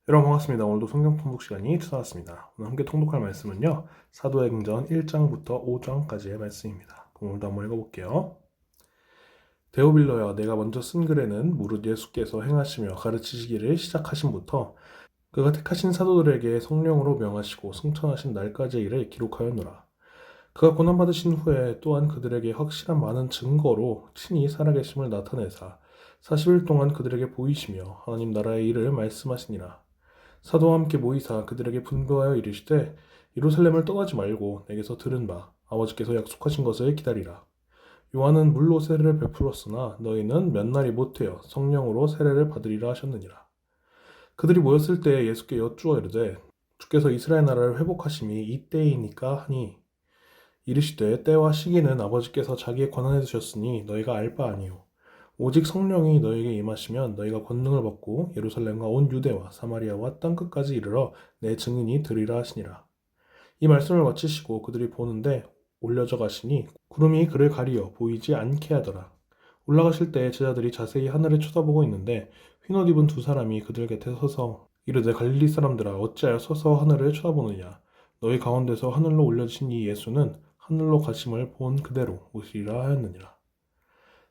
여러분 반갑습니다. 오늘도 성경 통독 시간이 찾아왔습니다. 오늘 함께 통독할 말씀은요. 사도행전 1장부터 5장까지의 말씀입니다. 오늘도 한번 읽어볼게요. 데오빌로여, 내가 먼저 쓴 글에는 무릇 예수께서 행하시며 가르치시기를 시작하신부터 그가 택하신 사도들에게 성령으로 명하시고 승천하신 날까지의 일을 기록하였노라. 그가 고난받으신 후에 또한 그들에게 확실한 많은 증거로 친히 살아계심을 나타내사 40일 동안 그들에게 보이시며 하나님 나라의 일을 말씀하시니라. 사도와 함께 모이사 그들에게 분부하여 이르시되 예루살렘을 떠나지 말고 내게서 들은 바 아버지께서 약속하신 것을 기다리라. 요한은 물로 세례를 베풀었으나 너희는 몇 날이 못되어 성령으로 세례를 받으리라 하셨느니라. 그들이 모였을 때 예수께 여쭈어 이르되 주께서 이스라엘 나라를 회복하심이 이때이니까 하니 이르시되 때와 시기는 아버지께서 자기의 권한에 두셨으니 너희가 알 바 아니요 오직 성령이 너에게 임하시면 너희가 권능을 받고 예루살렘과 온 유대와 사마리아와 땅끝까지 이르러 내 증인이 되리라 하시니라. 이 말씀을 마치시고 그들이 보는데 올려져 가시니 구름이 그를 가리어 보이지 않게 하더라. 올라가실 때 제자들이 자세히 하늘을 쳐다보고 있는데 흰옷 입은 두 사람이 그들 곁에 서서 이르되 갈릴리 사람들아 어찌하여 서서 하늘을 쳐다보느냐. 너희 가운데서 하늘로 올려진 이 예수는 하늘로 가심을 본 그대로 오시리라 하였느니라.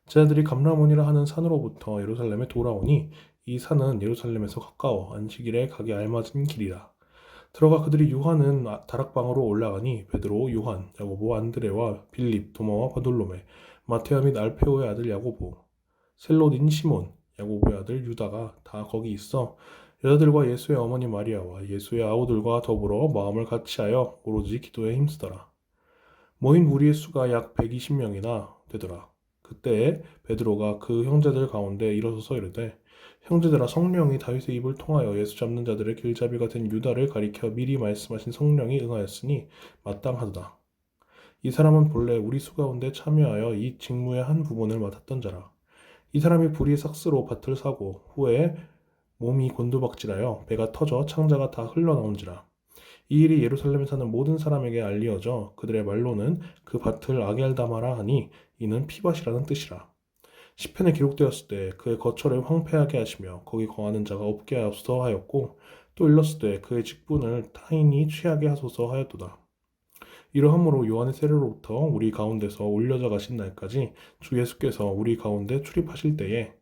제자들이 감람원이라 하는 산으로부터 예루살렘에 돌아오니 이 산은 예루살렘에서 가까워 안식일에 가기 알맞은 길이라. 들어가 그들이 요한은 다락방으로 올라가니 베드로, 요한, 야고보, 안드레와 빌립, 도마와 바돌로메, 마테아 및 알페오의 아들 야고보, 셀롯인 시몬, 야고보의 아들 유다가 다 거기 있어 여자들과 예수의 어머니 마리아와 예수의 아우들과 더불어 마음을 같이하여 오로지 기도에 힘쓰더라. 모인 무리의 수가 약 120명이나 되더라. 그때 베드로가 그 형제들 가운데 일어서서 이르되 형제들아 성령이 다윗의 입을 통하여 예수 잡는 자들의 길잡이가 된 유다를 가리켜 미리 말씀하신 성령이 응하였으니 마땅하도다. 이 사람은 본래 우리 수 가운데 참여하여 이 직무의 한 부분을 맡았던 자라. 이 사람이 불이 삭스로 밭을 사고 후에 몸이 곤두박질하여 배가 터져 창자가 다 흘러나온지라. 이 일이 예루살렘에 사는 모든 사람에게 알리어져 그들의 말로는 그 밭을 아겔다마라 하니 이는 피밭이라는 뜻이라. 시편에 기록되었을 때 그의 거처를 황폐하게 하시며 거기 거하는 자가 없게 하소서 하였고 또 일렀을 때 그의 직분을 타인이 취하게 하소서 하였도다. 이러함으로 요한의 세례로부터 우리 가운데서 올려져 가신 날까지 주 예수께서 우리 가운데 출입하실 때에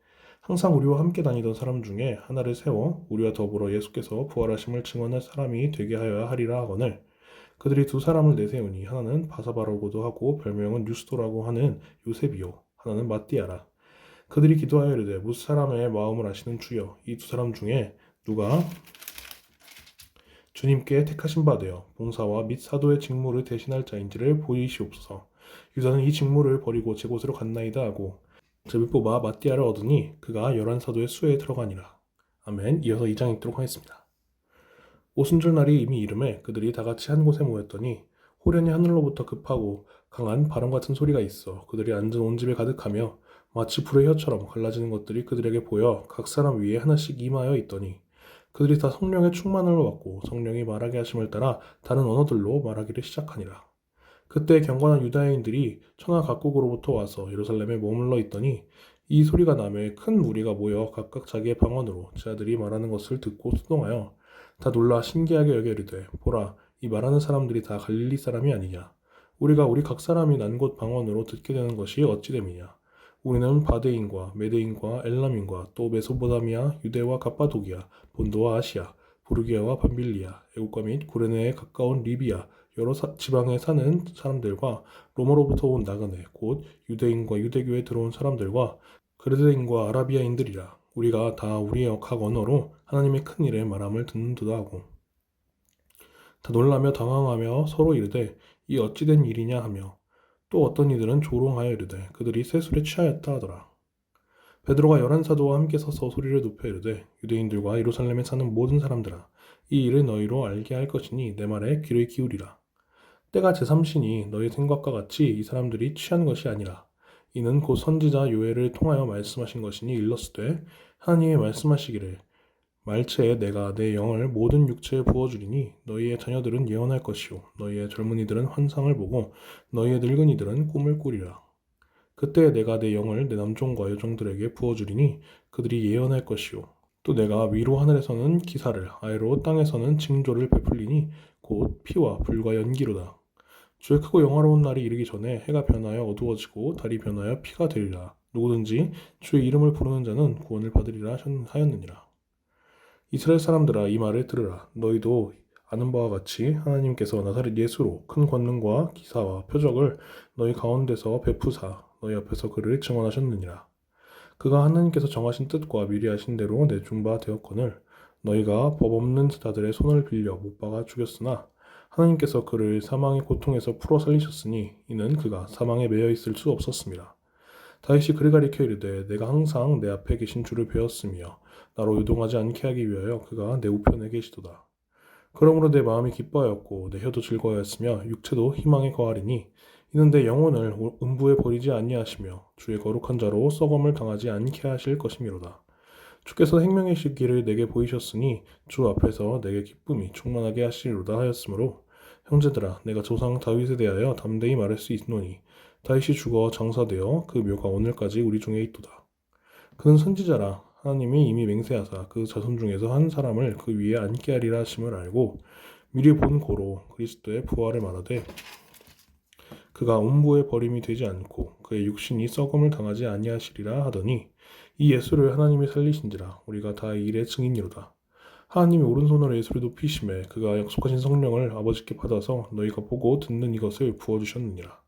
항상 우리와 함께 다니던 사람 중에 하나를 세워 우리와 더불어 예수께서 부활하심을 증언할 사람이 되게 하여야 하리라 하거늘 그들이 두 사람을 내세우니 하나는 바사바라고도 하고 별명은 유스도라고 하는 요셉이요 하나는 마띠아라. 그들이 기도하여 이르되 뭇 사람의 마음을 아시는 주여 이 두 사람 중에 누가 주님께 택하신 바 되어 봉사와 및 사도의 직무를 대신할 자인지를 보이시옵소서. 유다는 이 직무를 버리고 제 곳으로 갔나이다 하고 제비 뽑아 마띠아를 얻으니 그가 11사도의 수에 들어가니라. 아멘. 이어서 2장 읽도록 하겠습니다. 오순절 날이 이미 이름에 그들이 다 같이 한 곳에 모였더니 호련히 하늘로부터 급하고 강한 바람 같은 소리가 있어 그들이 앉은 온 집에 가득하며 마치 불의 혀처럼 갈라지는 것들이 그들에게 보여 각 사람 위에 하나씩 임하여 있더니 그들이 다 성령의 충만을 받고 성령이 말하게 하심을 따라 다른 언어들로 말하기를 시작하니라. 그때 경건한 유다인들이 천하 각국으로부터 와서 예루살렘에 머물러 있더니 이 소리가 나매 큰 무리가 모여 각각 자기의 방언으로 제자들이 말하는 것을 듣고 수동하여 다 놀라 신기하게 여겨 이르되 보라 이 말하는 사람들이 다 갈릴리 사람이 아니냐 우리가 우리 각 사람이 난 곳 방언으로 듣게 되는 것이 어찌 됨이냐 우리는 바데인과 메데인과 엘람인과 또 메소포타미아 유대와 갑바도기아 본도와 아시아 부르기아와 밤빌리아 애국과 및 구레네에 가까운 리비아 여러 지방에 사는 사람들과 로마로부터 온 나그네 곧 유대인과 유대교에 들어온 사람들과 그레데인과 아라비아인들이라 우리가 다 우리의 각 언어로 하나님의 큰 일에 말함을 듣는도다 하고 다 놀라며 당황하며 서로 이르되 이 어찌 된 일이냐 하며 또 어떤 이들은 조롱하여 이르되 그들이 세술에 취하였다 하더라. 베드로가 11사도와 함께 서서 소리를 높여 이르되 유대인들과 예루살렘에 사는 모든 사람들아 이 일을 너희로 알게 할 것이니 내 말에 귀를 기울이라. 때가 제3시니 너희 생각과 같이 이 사람들이 취한 것이 아니라 이는 곧 선지자 요엘을 통하여 말씀하신 것이니 일렀으되 하나님이 말씀하시기를 말체에 내가 내 영을 모든 육체에 부어주리니 너희의 자녀들은 예언할 것이요 너희의 젊은이들은 환상을 보고 너희의 늙은이들은 꿈을 꾸리라. 그때 내가 내 영을 내 남종과 여종들에게 부어주리니 그들이 예언할 것이요 또 내가 위로 하늘에서는 기사를 아래로 땅에서는 징조를 베풀리니 곧 피와 불과 연기로다. 주의 크고 영화로운 날이 이르기 전에 해가 변하여 어두워지고 달이 변하여 피가 되리라. 누구든지 주의 이름을 부르는 자는 구원을 받으리라 하였느니라. 이스라엘 사람들아 이 말을 들으라. 너희도 아는 바와 같이 하나님께서 나사렛 예수로 큰 권능과 기사와 표적을 너희 가운데서 베푸사 너희 앞에서 그를 증언하셨느니라. 그가 하나님께서 정하신 뜻과 미리 하신 대로 내준 바 되었거늘 너희가 법 없는 자들의 손을 빌려 못 박아 죽였으나 하나님께서 그를 사망의 고통에서 풀어 살리셨으니 이는 그가 사망에 매여 있을 수 없었습니다. 다윗이 그를 가리켜 이르되 내가 항상 내 앞에 계신 주를 배웠으며 나로 요동하지 않게 하기 위하여 그가 내 우편에 계시도다. 그러므로 내 마음이 기뻐하였고 내 혀도 즐거워하였으며 육체도 희망에 거하리니 이는 내 영혼을 음부에 버리지 아니하시며 주의 거룩한 자로 썩음을 당하지 않게 하실 것이미로다. 주께서 생명의 길을 내게 보이셨으니 주 앞에서 내게 기쁨이 충만하게 하시리로다 하였으므로 형제들아 내가 조상 다윗에 대하여 담대히 말할 수 있노니 다윗이 죽어 장사되어 그 묘가 오늘까지 우리 중에 있도다. 그는 선지자라 하나님이 이미 맹세하사 그 자손 중에서 한 사람을 그 위에 앉게 하리라 하심을 알고 미리 본 고로 그리스도의 부활을 말하되 그가 음부에 버림이 되지 않고 그의 육신이 썩음을 당하지 아니하시리라 하더니 이 예수를 하나님이 살리신지라 우리가 다 이 일의 증인이로다. 하나님이 오른손으로 예수를 높이심에 그가 약속하신 성령을 아버지께 받아서 너희가 보고 듣는 이것을 부어주셨느니라.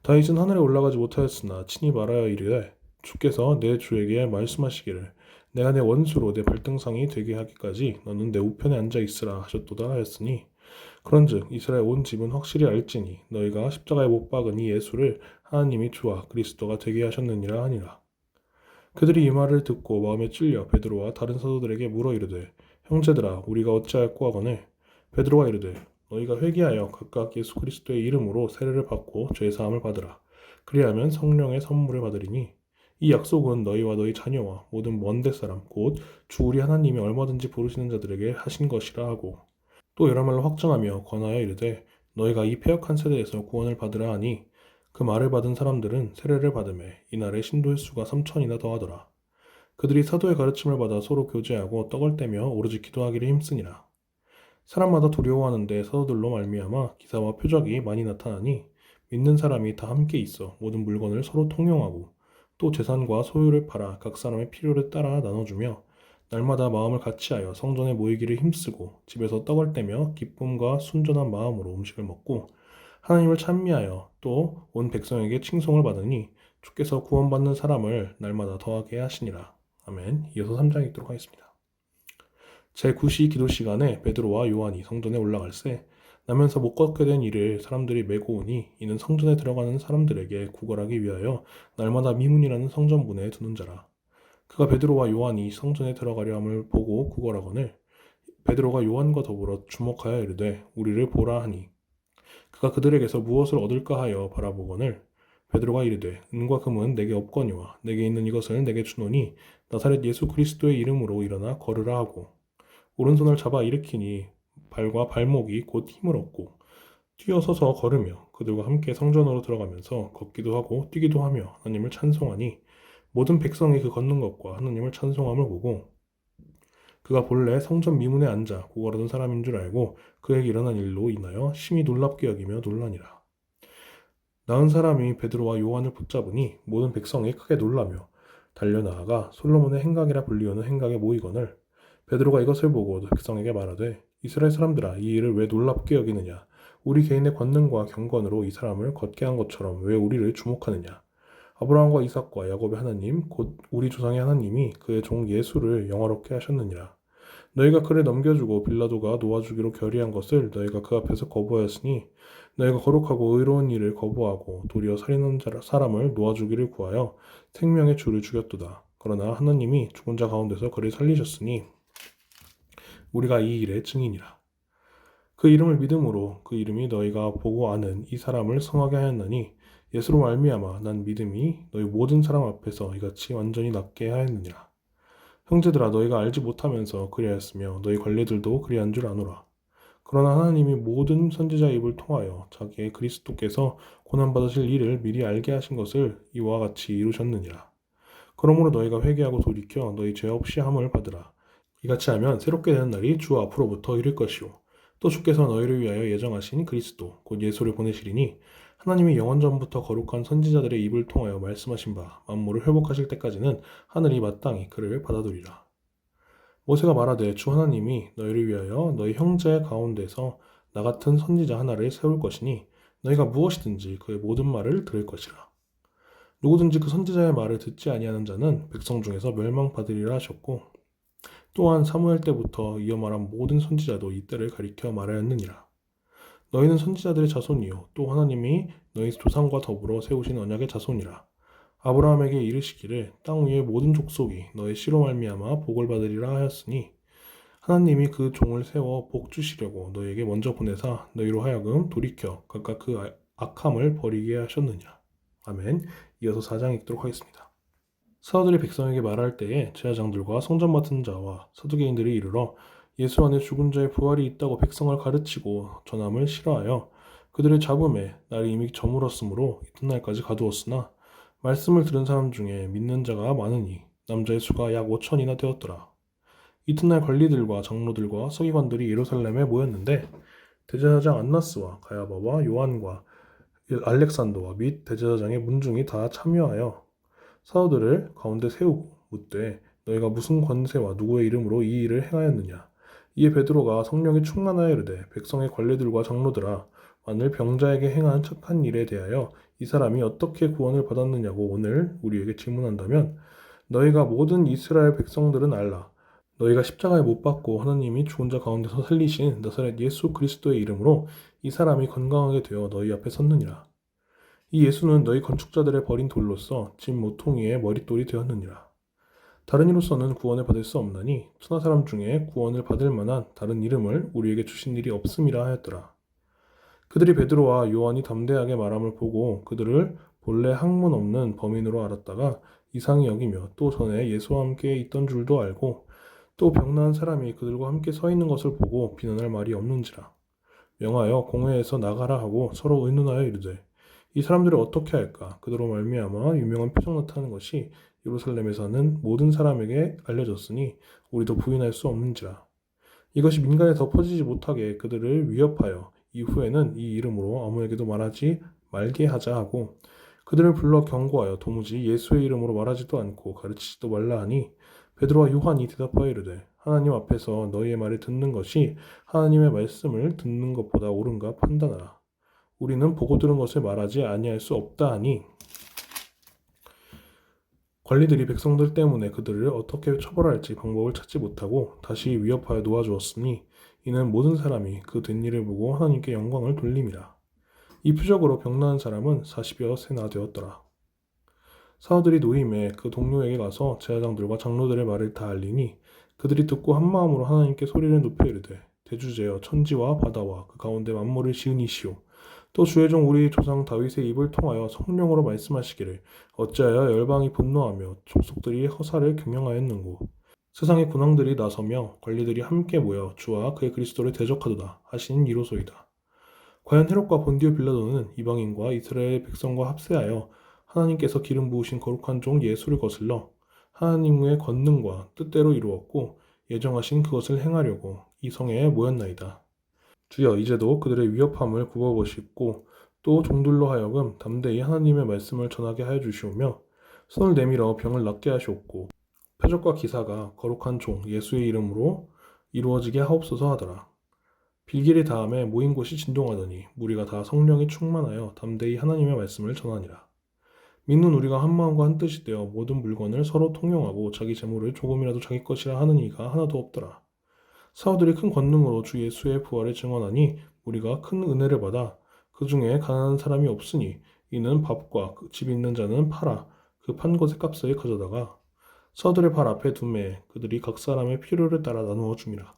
다윗은 하늘에 올라가지 못하였으나 친히 말하여 이르되 주께서 내 주에게 말씀하시기를 내가 내 원수로 내 발등상이 되게 하기까지 너는 내 우편에 앉아 있으라 하셨도다 하였으니 그런즉 이스라엘 온 집은 확실히 알지니 너희가 십자가에 못 박은 이 예수를 하나님이 주와 그리스도가 되게 하셨느니라 하니라. 그들이 이 말을 듣고 마음에 찔려 베드로와 다른 사도들에게 물어 이르되 형제들아 우리가 어찌하였고 하거늘 베드로가 이르되 너희가 회개하여 각각 예수 그리스도의 이름으로 세례를 받고 죄 사함을 받으라. 그리하면 성령의 선물을 받으리니 이 약속은 너희와 너희 자녀와 모든 먼데 사람 곧 주 우리 하나님이 얼마든지 부르시는 자들에게 하신 것이라 하고 또 여러 말로 확정하며 권하여 이르되 너희가 이 패역한 세대에서 구원을 받으라 하니 그 말을 받은 사람들은 세례를 받음에 이날에 신도 횟수가 3천이나 더하더라. 그들이 사도의 가르침을 받아 서로 교제하고 떡을 떼며 오로지 기도하기를 힘쓰니라. 사람마다 두려워하는데 사도들로 말미암아 기사와 표적이 많이 나타나니 믿는 사람이 다 함께 있어 모든 물건을 서로 통용하고 또 재산과 소유를 팔아 각 사람의 필요를 따라 나눠주며 날마다 마음을 같이하여 성전에 모이기를 힘쓰고 집에서 떡을 떼며 기쁨과 순전한 마음으로 음식을 먹고 하나님을 찬미하여 또 온 백성에게 칭송을 받으니 주께서 구원받는 사람을 날마다 더하게 하시니라. 아멘. 이어서 3장 읽도록 하겠습니다. 제9시 기도 시간에 베드로와 요한이 성전에 올라갈새 나면서 못 걷게 된 이를 사람들이 메고 오니 이는 성전에 들어가는 사람들에게 구걸하기 위하여 날마다 미문이라는 성전문에 두는 자라. 그가 베드로와 요한이 성전에 들어가려 함을 보고 구걸하거늘 베드로가 요한과 더불어 주목하여 이르되 우리를 보라 하니 그가 그들에게서 무엇을 얻을까 하여 바라보거늘 베드로가 이르되 은과 금은 내게 없거니와 내게 있는 이것을 내게 주노니 나사렛 예수 그리스도의 이름으로 일어나 걸으라 하고 오른손을 잡아 일으키니 발과 발목이 곧 힘을 얻고 뛰어서서 걸으며 그들과 함께 성전으로 들어가면서 걷기도 하고 뛰기도 하며 하나님을 찬송하니 모든 백성이 그 걷는 것과 하나님을 찬송함을 보고 그가 본래 성전 미문에 앉아 구걸하던 사람인 줄 알고 그에게 일어난 일로 인하여 심히 놀랍게 여기며 놀라니라. 나은 사람이 베드로와 요한을 붙잡으니 모든 백성이 크게 놀라며 달려나아가 솔로몬의 행각이라 불리우는 행각에 모이거늘 베드로가 이것을 보고 백성에게 말하되 이스라엘 사람들아 이 일을 왜 놀랍게 여기느냐 우리 개인의 권능과 경건으로 이 사람을 걷게 한 것처럼 왜 우리를 주목하느냐 아브라함과 이삭과 야곱의 하나님 곧 우리 조상의 하나님이 그의 종 예수를 영화롭게 하셨느니라. 너희가 그를 넘겨주고 빌라도가 놓아주기로 결의한 것을 너희가 그 앞에서 거부하였으니 너희가 거룩하고 의로운 일을 거부하고 도리어 살인한 사람을 놓아주기를 구하여 생명의 주를 죽였도다. 그러나 하나님이 죽은 자 가운데서 그를 살리셨으니 우리가 이 일의 증인이라. 그 이름을 믿음으로 그 이름이 너희가 보고 아는 이 사람을 성하게 하였나니 예수로 말미암아 난 믿음이 너희 모든 사람 앞에서 이같이 완전히 낫게 하였느니라. 형제들아 너희가 알지 못하면서 그리하였으며 너희 관리들도 그리한 줄 아노라. 그러나 하나님이 모든 선지자의 입을 통하여 자기의 그리스도께서 고난받으실 일을 미리 알게 하신 것을 이와 같이 이루셨느니라. 그러므로 너희가 회개하고 돌이켜 너희 죄 없이 함을 받으라. 이같이 하면 새롭게 되는 날이 주 앞으로부터 이를 것이요 또 주께서 너희를 위하여 예정하신 그리스도 곧 예수를 보내시리니 하나님이 영원 전부터 거룩한 선지자들의 입을 통하여 말씀하신 바 만물을 회복하실 때까지는 하늘이 마땅히 그를 받아들이라. 모세가 말하되 주 하나님이 너희를 위하여 너희 형제 가운데서 나 같은 선지자 하나를 세울 것이니 너희가 무엇이든지 그의 모든 말을 들을 것이라. 누구든지 그 선지자의 말을 듣지 아니하는 자는 백성 중에서 멸망받으리라 하셨고 또한 사무엘 때부터 이어 말한 모든 선지자도 이때를 가리켜 말하였느니라. 너희는 선지자들의 자손이요 또 하나님이 너희 조상과 더불어 세우신 언약의 자손이라. 아브라함에게 이르시기를 땅 위의 모든 족속이 너의 씨로 말미암아 복을 받으리라 하였으니 하나님이 그 종을 세워 복 주시려고 너희에게 먼저 보내사 너희로 하여금 돌이켜 각각 그 악함을 버리게 하셨느니라. 아멘. 이어서 4장 읽도록 하겠습니다. 사도들이 백성에게 말할 때에 제사장들과 성전 맡은 자와 서두개인들이 이르러 예수 안에 죽은 자의 부활이 있다고 백성을 가르치고 전함을 싫어하여 그들을 잡음에 날이 이미 저물었으므로 이튿날까지 가두었으나 말씀을 들은 사람 중에 믿는 자가 많으니 남자의 수가 약 5천이나 되었더라. 이튿날 관리들과 장로들과 서기관들이 예루살렘에 모였는데 대제사장 안나스와 가야바와 요한과 알렉산더와 및 대제사장의 문중이 다 참여하여 사도들을 가운데 세우고 묻되 너희가 무슨 권세와 누구의 이름으로 이 일을 행하였느냐. 이에 베드로가 성령이 충만하여 이르되 백성의 관리들과 장로들아 만일 병자에게 행한 착한 일에 대하여 이 사람이 어떻게 구원을 받았느냐고 오늘 우리에게 질문한다면 너희가 모든 이스라엘 백성들은 알라. 너희가 십자가에 못 박고 하나님이 죽은 자 가운데서 살리신 나사렛 예수 그리스도의 이름으로 이 사람이 건강하게 되어 너희 앞에 섰느니라. 이 예수는 너희 건축자들의 버린 돌로서 집 모퉁이의 머릿돌이 되었느니라. 다른 이로서는 구원을 받을 수 없나니 천하 사람 중에 구원을 받을 만한 다른 이름을 우리에게 주신 일이 없음이라 하였더라. 그들이 베드로와 요한이 담대하게 말함을 보고 그들을 본래 학문 없는 범인으로 알았다가 이상히 여기며 또 전에 예수와 함께 있던 줄도 알고 또 병나은 사람이 그들과 함께 서 있는 것을 보고 비난할 말이 없는지라. 명하여 공회에서 나가라 하고 서로 의논하여 이르되 이 사람들을 어떻게 할까? 그들로 말미암아 유명한 표적 나타나는 것이 예루살렘에 사는 모든 사람에게 알려졌으니 우리도 부인할 수 없는지라. 이것이 민간에 더 퍼지지 못하게 그들을 위협하여 이후에는 이 이름으로 아무에게도 말하지 말게 하자 하고 그들을 불러 경고하여 도무지 예수의 이름으로 말하지도 않고 가르치지도 말라 하니 베드로와 요한이 대답하여 이르되 하나님 앞에서 너희의 말을 듣는 것이 하나님의 말씀을 듣는 것보다 옳은가 판단하라. 우리는 보고 들은 것을 말하지 아니할 수 없다 하니 관리들이 백성들 때문에 그들을 어떻게 처벌할지 방법을 찾지 못하고 다시 위협하여 놓아주었으니 이는 모든 사람이 그 된 일을 보고 하나님께 영광을 돌림이라. 이 표적으로 병나은 사람은 40여 세나 되었더라. 사도들이 노임에 그 동료에게 가서 제사장들과 장로들의 말을 다 알리니 그들이 듣고 한마음으로 하나님께 소리를 높여 이르되 대주제여 천지와 바다와 그 가운데 만물을 지은 이시오 또 주의 종 우리 조상 다윗의 입을 통하여 성령으로 말씀하시기를 어찌하여 열방이 분노하며 족속들이 허사를 경영하였는고 세상의 군왕들이 나서며 관리들이 함께 모여 주와 그의 그리스도를 대적하도다 하신 이로소이다. 과연 헤롯과 본디오 빌라도는 이방인과 이스라엘 백성과 합세하여 하나님께서 기름 부으신 거룩한 종 예수를 거슬러 하나님의 권능과 뜻대로 이루었고 예정하신 그것을 행하려고 이 성에 모였나이다. 주여 이제도 그들의 위협함을 굽어보시고 또 종들로 하여금 담대히 하나님의 말씀을 전하게 하여 주시오며 손을 내밀어 병을 낫게 하시옵고 표적과 기사가 거룩한 종 예수의 이름으로 이루어지게 하옵소서 하더라. 빌길이 다음에 모인 곳이 진동하더니 무리가 다 성령이 충만하여 담대히 하나님의 말씀을 전하니라. 믿는 우리가 한 마음과 한 뜻이 되어 모든 물건을 서로 통용하고 자기 재물을 조금이라도 자기 것이라 하는 이가 하나도 없더라. 사도들이 큰 권능으로 주 예수의 부활을 증언하니 우리가 큰 은혜를 받아 그 중에 가난한 사람이 없으니 이는 밥과 집 있는 자는 팔아 그 판 것의 값을 가져다가 사도들의 발 앞에 두매 그들이 각 사람의 필요를 따라 나누어 줌이라.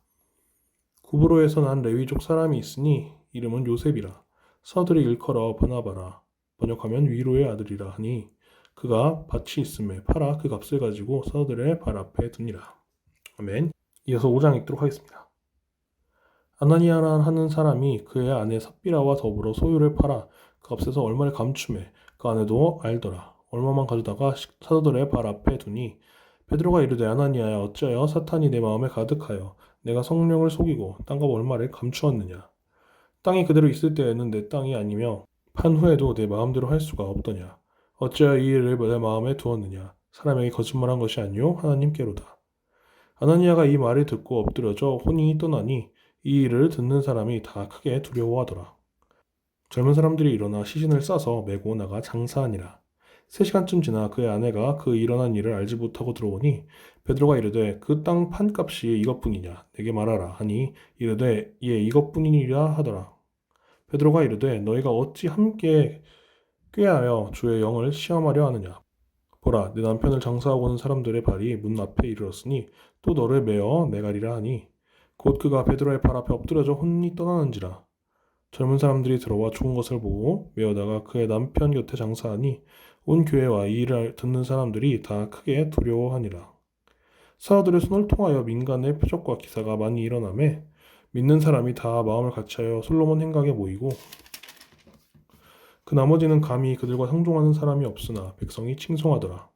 구브로에서 난 레위족 사람이 있으니 이름은 요셉이라. 사도들이 일컬어 바나바라 번역하면 위로의 아들이라 하니 그가 밭이 있음에 팔아 그 값을 가지고 사도들의 발 앞에 둡니다. 아멘. 이어서 5장 읽도록 하겠습니다. 아나니아라 하는 사람이 그의 아내 삽비라와 더불어 소유를 팔아 그 값에서 얼마를 감춤해 그 아내도 알더라. 얼마만 가져다가 사도들의 발 앞에 두니 베드로가 이르되 아나니아야 어찌하여 사탄이 내 마음에 가득하여 내가 성령을 속이고 땅과 월말을 감추었느냐. 땅이 그대로 있을 때에는 내 땅이 아니며 판 후에도 내 마음대로 할 수가 없더냐. 어찌하여 이 일을 내 마음에 두었느냐. 사람에게 거짓말한 것이 아니요 하나님께로다. 아나니아가 이 말을 듣고 엎드려져 혼이 떠나니 이 일을 듣는 사람이 다 크게 두려워하더라. 젊은 사람들이 일어나 시신을 싸서 메고 나가 장사하니라. 3시간쯤 지나 그의 아내가 그 일어난 일을 알지 못하고 들어오니 베드로가 이르되 그 땅 판값이 이것뿐이냐 내게 말하라 하니 이르되 예 이것뿐이니라 하더라. 베드로가 이르되 너희가 어찌 함께 꾀하여 주의 영을 시험하려 하느냐. 보라 내 남편을 장사하고 오는 사람들의 발이 문 앞에 이르렀으니 또 너를 메어 내가리라 하니 곧 그가 베드로의 발 앞에 엎드려져 혼이 떠나는지라. 젊은 사람들이 들어와 죽은 것을 보고 메어다가 그의 남편 곁에 장사하니 온 교회와 이 일을 듣는 사람들이 다 크게 두려워하니라. 사도들의 손을 통하여 민간의 표적과 기사가 많이 일어나매 믿는 사람이 다 마음을 같이하여 솔로몬 행각에 모이고 그 나머지는 감히 그들과 상종하는 사람이 없으나 백성이 칭송하더라.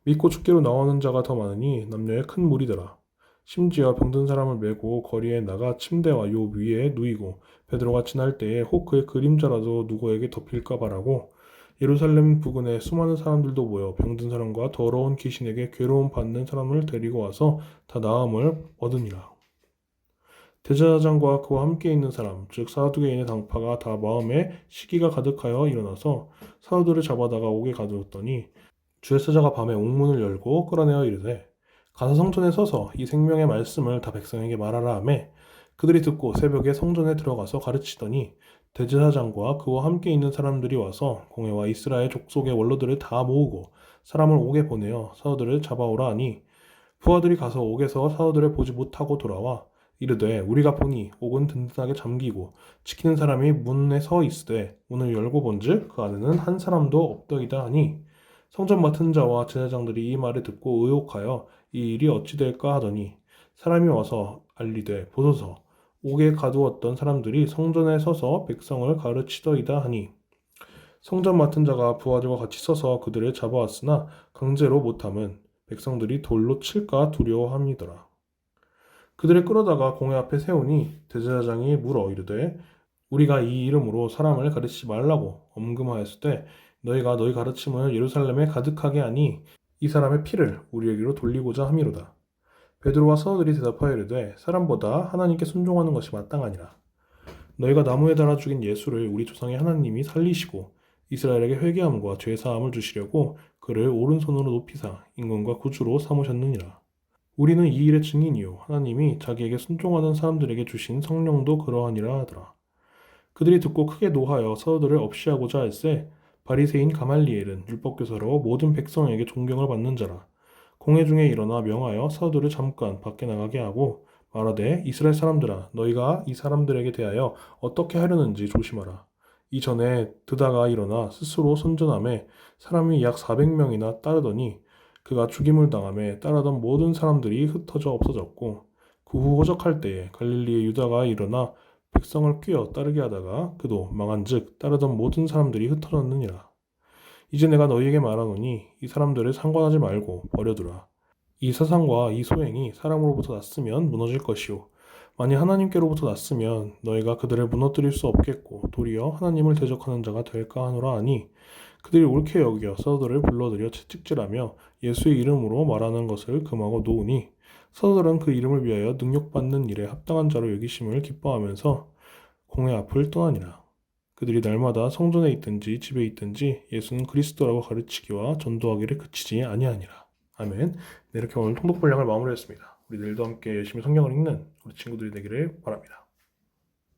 믿고 죽게로 나오는 자가 더 많으니 남녀의 큰 무리더라. 심지어 병든 사람을 메고 거리에 나가 침대와 요 위에 누이고 베드로가 지날 때에 혹 그의 그림자라도 누구에게 덮일까 바라고 예루살렘 부근에 수많은 사람들도 모여 병든 사람과 더러운 귀신에게 괴로움 받는 사람을 데리고 와서 다 나음을 얻으니라. 대제사장과 그와 함께 있는 사람 즉 사두개인의 당파가 다 마음에 시기가 가득하여 일어나서 사도들을 잡아다가 옥에 가두었더니 주의 사자가 밤에 옥문을 열고 끌어내어 이르되 가서 성전에 서서 이 생명의 말씀을 다 백성에게 말하라 하매 그들이 듣고 새벽에 성전에 들어가서 가르치더니 대제사장과 그와 함께 있는 사람들이 와서 공회와 이스라엘 족속의 원로들을 다 모으고 사람을 옥에 보내어 사도들을 잡아오라 하니 부하들이 가서 옥에서 사도들을 보지 못하고 돌아와 이르되 우리가 보니 옥은 든든하게 잠기고 지키는 사람이 문에 서 있으되 문을 열고 본즉 그 안에는 한 사람도 없더이다 하니 성전 맡은 자와 제사장들이 이 말을 듣고 의혹하여 이 일이 어찌 될까 하더니 사람이 와서 알리되 보소서 옥에 가두었던 사람들이 성전에 서서 백성을 가르치더이다 하니 성전 맡은 자가 부하들과 같이 서서 그들을 잡아왔으나 강제로 못함은 백성들이 돌로 칠까 두려워함이더라. 그들을 끌어다가 공회 앞에 세우니 대제사장이 물어 이르되 우리가 이 이름으로 사람을 가르치지 말라고 엄금하였을 때 너희가 너희 가르침을 예루살렘에 가득하게 하니 이 사람의 피를 우리에게로 돌리고자 함이로다. 베드로와 사도들이 대답하여 이르되 사람보다 하나님께 순종하는 것이 마땅하니라. 너희가 나무에 달아 죽인 예수를 우리 조상의 하나님이 살리시고 이스라엘에게 회개함과 죄사함을 주시려고 그를 오른손으로 높이사 임금과 구주로 삼으셨느니라. 우리는 이 일의 증인이요 하나님이 자기에게 순종하는 사람들에게 주신 성령도 그러하니라 하더라. 그들이 듣고 크게 노하여 사도들을 없이하고자 할세 바리새인 가말리엘은 율법교사로 모든 백성에게 존경을 받는 자라. 공회 중에 일어나 명하여 사도들을 잠깐 밖에 나가게 하고 말하되 이스라엘 사람들아 너희가 이 사람들에게 대하여 어떻게 하려는지 조심하라. 이전에 드다가 일어나 스스로 선전함에 사람이 약 400명이나 따르더니 그가 죽임을 당함에 따르던 모든 사람들이 흩어져 없어졌고 그 후 호적할 때에 갈릴리의 유다가 일어나 백성을 꿰어 따르게 하다가 그도 망한즉 따르던 모든 사람들이 흩어졌느니라. 이제 내가 너희에게 말하노니 이 사람들을 상관하지 말고 버려두라. 이 사상과 이 소행이 사람으로부터 났으면 무너질 것이요 만일 하나님께로부터 났으면 너희가 그들을 무너뜨릴 수 없겠고 도리어 하나님을 대적하는 자가 될까 하노라 하니 그들이 옳게 여겨 사도들을 불러들여 채찍질하며 예수의 이름으로 말하는 것을 금하고 놓으니 사도들은 그 이름을 위하여 능력받는 일에 합당한 자로 여기심을 기뻐하면서 공회 앞을 떠나니라. 그들이 날마다 성전에 있든지 집에 있든지 예수는 그리스도라고 가르치기와 전도하기를 그치지 아니하니라. 아멘. 네, 이렇게 오늘 통독 분량을 마무리했습니다. 우리 내일도 함께 열심히 성경을 읽는 우리 친구들이 되기를 바랍니다.